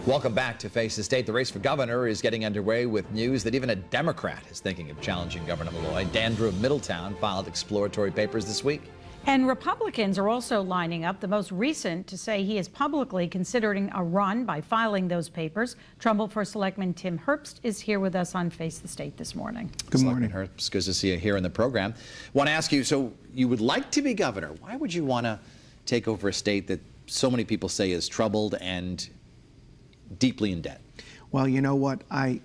Welcome back to Face the State. The race for governor is getting underway with news that even a Democrat is thinking of challenging Governor Malloy. Dandrew of Middletown filed exploratory papers this week. And Republicans are also lining up, the most recent to say he is publicly considering a run by filing those papers. Trumbull First Selectman Tim Herbst is here with us on Face the State this morning. Good morning, Herbst. Good to see you here in the program. Want to ask you, so you would like to be governor. Why would you want to take over a state that so many people say is troubled and deeply in debt? Well, you know what? I've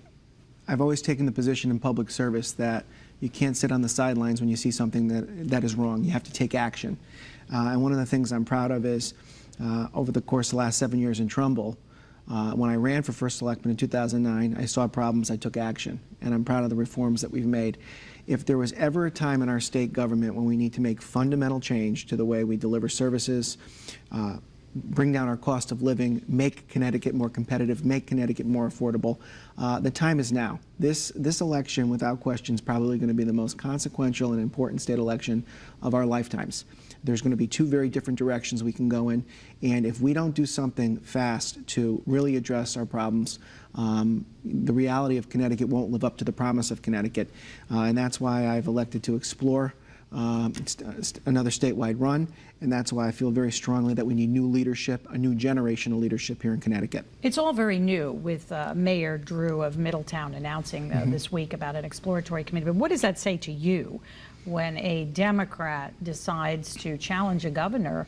always taken the position in public service that you can't sit on the sidelines when you see something that is wrong. You have to take action. And one of the things I'm proud of is over the course of the last 7 years in Trumbull, when I ran for First Selectman in 2009, I saw problems, I took action, and I'm proud of the reforms that we've made. If there was ever a time in our state government when we need to make fundamental change to the way we deliver services, bring down our cost of living, make Connecticut more competitive, make Connecticut more affordable, the time is now. This election, without question, is probably going to be the most consequential and important state election of our lifetimes. There's going to be two very different directions we can go in, and if we don't do something fast to really address our problems, the reality of Connecticut won't live up to the promise of Connecticut, and that's why I've elected to explore another statewide run, and that's why I feel very strongly that we need new leadership, a new generation of leadership here in Connecticut. It's all very new with Mayor Drew of Middletown announcing this week about an exploratory committee. But what does that say to you when a Democrat decides to challenge a governor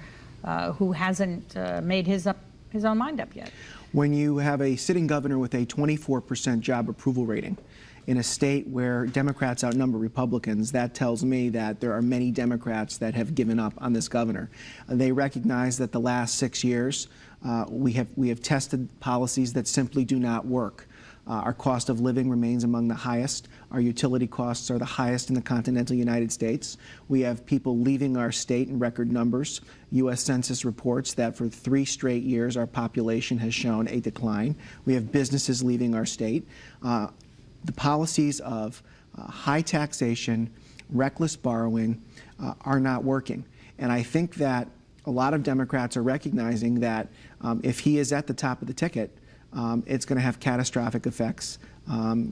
who hasn't made his own mind up yet? When you have a sitting governor with a 24% job approval rating, in a state where Democrats outnumber Republicans, that tells me that there are many Democrats that have given up on this governor. They recognize that the last 6 years we have tested policies that simply do not work. Our cost of living remains among the highest. Our utility costs are the highest in the continental United States. We have people leaving our state in record numbers. U.S. Census reports that for 3 straight years our population has shown a decline. We have businesses leaving our state. The policies of high taxation, reckless borrowing are not working. And I think that a lot of Democrats are recognizing that if he is at the top of the ticket, it's going to have catastrophic effects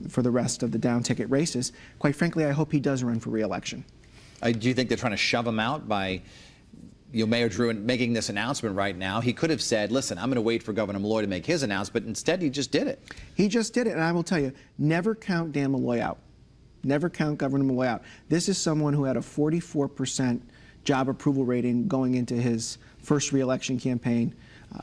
for the rest of the down ticket races. Quite frankly, I hope he does run for re-election. Do you think they're trying to shove him out by Mayor Drew making this announcement right now? He could have said, listen, I'm going to wait for Governor Malloy to make his announcement, but instead he just did it. He just did it, and I will tell you, never count Dan Malloy out. Never count Governor Malloy out. This is someone who had a 44% job approval rating going into his first re-election campaign,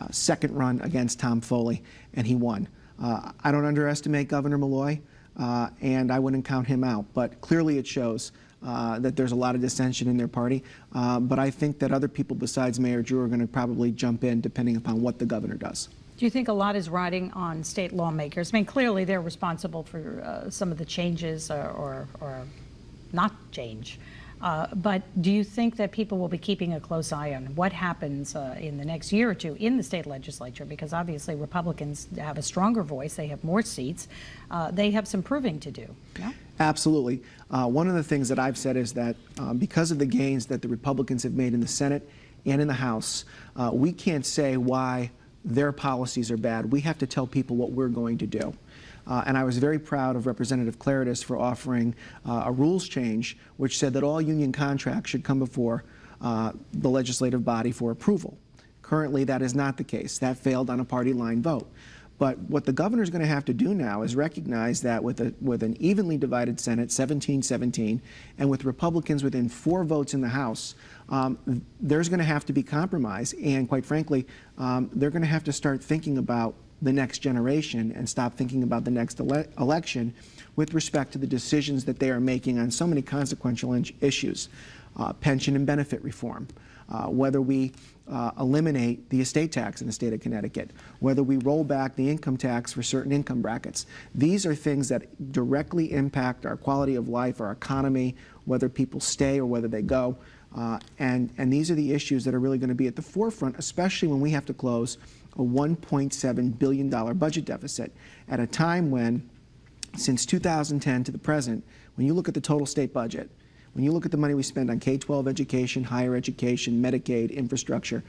second run against Tom Foley, and he won. I don't underestimate Governor Malloy, and I wouldn't count him out, but clearly it shows that there's a lot of dissension in their party, but I think that other people besides Mayor Drew are going to probably jump in depending upon what the governor does. Do you think a lot is riding on state lawmakers? I mean, clearly they're responsible for some of the changes or not change. But do you think that people will be keeping a close eye on what happens in the next year or two in the state legislature? Because obviously Republicans have a stronger voice, they have more seats, they have some proving to do. Yeah? Absolutely. One of the things that I've said is that because of the gains that the Republicans have made in the Senate and in the House, we can't say why their policies are bad. We have to tell people what we're going to do. And I was very proud of Representative Claridis for offering a rules change which said that all union contracts should come before the legislative body for approval. Currently, that is not the case. That failed on a party line vote. But what the governor is going to have to do now is recognize that with an evenly divided Senate, 17-17, and with Republicans within 4 votes in the House, there's going to have to be compromise. And quite frankly, they're going to have to start thinking about the next generation and stop thinking about the next election with respect to the decisions that they are making on so many consequential issues. Pension and benefit reform, whether we eliminate the estate tax in the state of Connecticut, whether we roll back the income tax for certain income brackets. These are things that directly impact our quality of life, our economy, whether people stay or whether they go. And these are the issues that are really going to be at the forefront, especially when we have to close a $1.7 billion budget deficit at a time when, since 2010 to the present, when you look at the total state budget, when you look at the money we spend on K-12 education, higher education, Medicaid, infrastructure,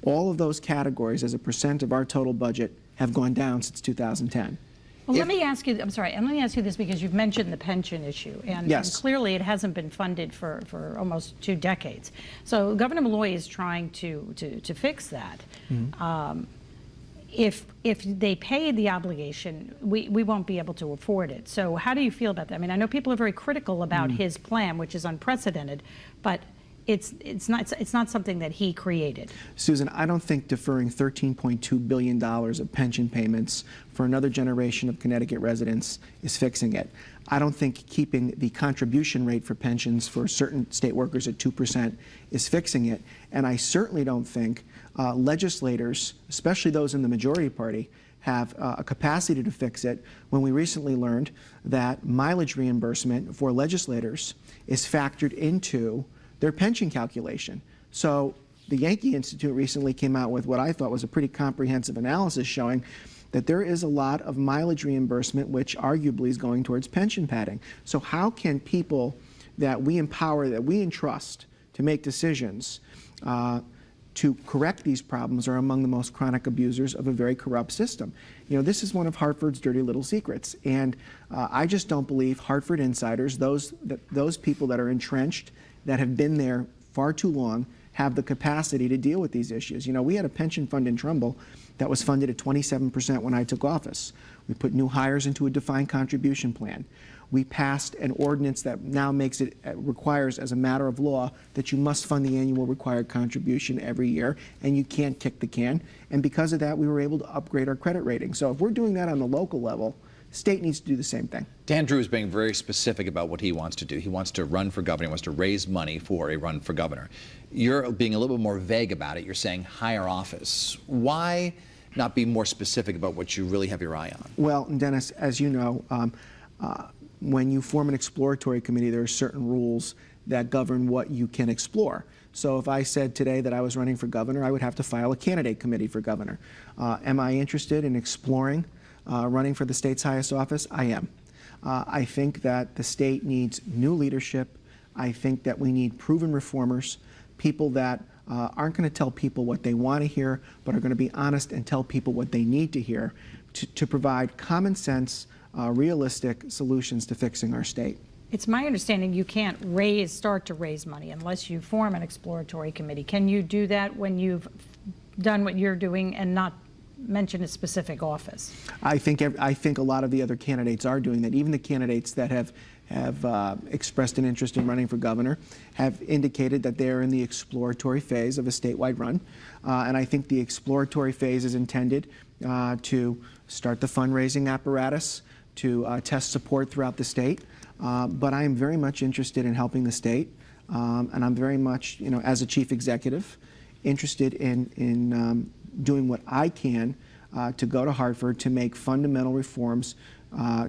all of those categories as a percent of our total budget have gone down since 2010. Well, let me ask you, I'm sorry, and let me ask you this because you've mentioned the pension issue, and, Yes. and clearly it hasn't been funded for almost 2 decades. So Governor Malloy is trying to fix that. If they pay the obligation, we won't be able to afford it. So how do you feel about that? I mean, I know people are very critical about his plan, which is unprecedented, but it's not something that he created. Susan, I don't think deferring $13.2 billion of pension payments for another generation of Connecticut residents is fixing it. I don't think keeping the contribution rate for pensions for certain state workers at 2% is fixing it. And I certainly don't think legislators, especially those in the majority party, have a capacity to fix it when we recently learned that mileage reimbursement for legislators is factored into their pension calculation. So the Yankee Institute recently came out with what I thought was a pretty comprehensive analysis showing that there is a lot of mileage reimbursement which arguably is going towards pension padding. So how can people that we empower, that we entrust to make decisions to correct these problems are among the most chronic abusers of a very corrupt system? You know, this is one of Hartford's dirty little secrets, and I just don't believe Hartford insiders, those people that are entrenched, that have been there far too long, have the capacity to deal with these issues. You know, we had a pension fund in Trumbull that was funded at 27% when I took office. We put new hires into a defined contribution plan. We passed an ordinance that now makes it, requires as a matter of law that you must fund the annual required contribution every year, and you can't kick the can. And because of that, we were able to upgrade our credit rating. So if we're doing that on the local level, state needs to do the same thing. Dan Drew is being very specific about what he wants to do. He wants to run for governor. He wants to raise money for a run for governor. You're being a little bit more vague about it. You're saying higher office. Why not be more specific about what you really have your eye on? Well, Dennis, as you know, when you form an exploratory committee, there are certain rules that govern what you can explore. So if I said today that I was running for governor, I would have to file a candidate committee for governor. Am I interested in exploring running for the state's highest office? I am. I think that the state needs new leadership. I think that we need proven reformers, people that aren't going to tell people what they want to hear, but are going to be honest and tell people what they need to hear to provide common sense, realistic solutions to fixing our state. It's my understanding you can't start to raise money unless you form an exploratory committee. Can you do that when you've done what you're doing and not mention a specific office? I think a lot of the other candidates are doing that. Even the candidates that have expressed an interest in running for governor have indicated that they're in the exploratory phase of a statewide run. And I think the exploratory phase is intended to start the fundraising apparatus, to test support throughout the state. But I am very much interested in helping the state. And I'm very much, you know, as a chief executive, interested in doing what I can to go to Hartford to make fundamental reforms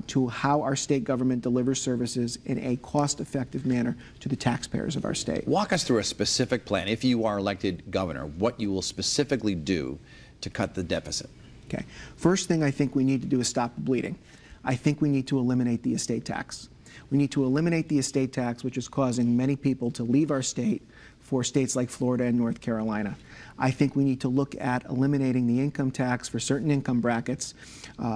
to how our state government delivers services in a cost-effective manner to the taxpayers of our state. Walk us through a specific plan, if you are elected governor, what you will specifically do to cut the deficit. Okay. First thing I think we need to do is stop the bleeding. I think we need to eliminate the estate tax. We need to eliminate the estate tax, which is causing many people to leave our state for states like Florida and North Carolina. I think we need to look at eliminating the income tax for certain income brackets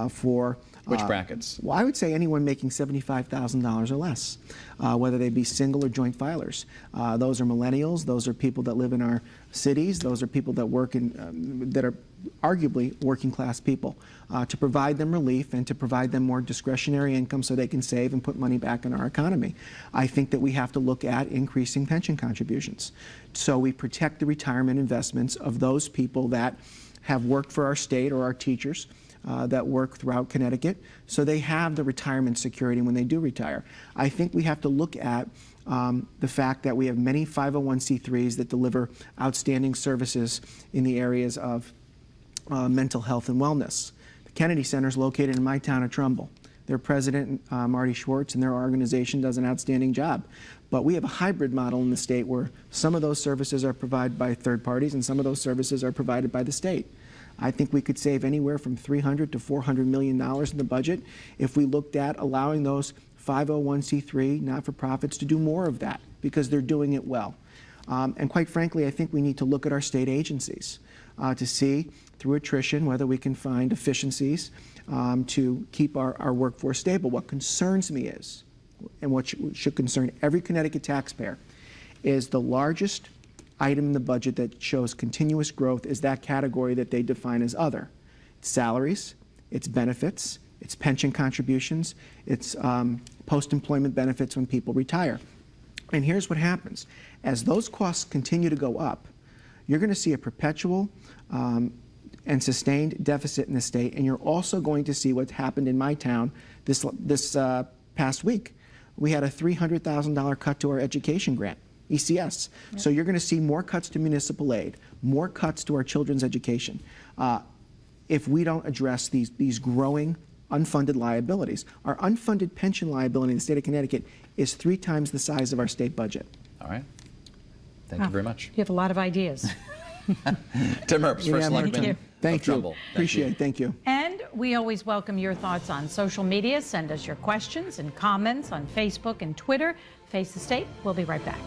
for which brackets? Well, I would say anyone making $75,000 or less, whether they be single or joint filers. Those are millennials. Those are people that live in our cities. Those are people that work in, that are arguably working class people, to provide them relief and to provide them more discretionary income so they can save and put money back in our economy. I think that we have to look at increasing pension contributions so we protect the retirement investments of those people that have worked for our state or our teachers that work throughout Connecticut, so they have the retirement security when they do retire. I think we have to look at the fact that we have many 501c3s that deliver outstanding services in the areas of mental health and wellness. The Kennedy Center is located in my town of Trumbull. Their president, Marty Schwartz, and their organization does an outstanding job. But we have a hybrid model in the state where some of those services are provided by third parties and some of those services are provided by the state. I think we could save anywhere from $300 to $400 million in the budget if we looked at allowing those 501c3 not-for-profits to do more of that because they're doing it well. And quite frankly, I think we need to look at our state agencies to see through attrition, whether we can find efficiencies to keep our workforce stable. What concerns me is, and what should concern every Connecticut taxpayer, is the largest item in the budget that shows continuous growth is that category that they define as other. It's salaries, it's benefits, it's pension contributions, it's post-employment benefits when people retire. And here's what happens. As those costs continue to go up, you're going to see a perpetual and sustained deficit in the state, and you're also going to see what's happened in my town this past week. We had a $300,000 cut to our education grant, ECS. Yep. So you're going to see more cuts to municipal aid, more cuts to our children's education, if we don't address these growing unfunded liabilities. Our unfunded pension liability in the state of Connecticut is 3 times the size of our state budget. All right. Thank you very much. You have a lot of ideas. Tim Herbst, First Selectman. Thank you. Trumbull. Appreciate it. Thank you. And we always welcome your thoughts on social media. Send us your questions and comments on Facebook and Twitter. Face the State. We'll be right back.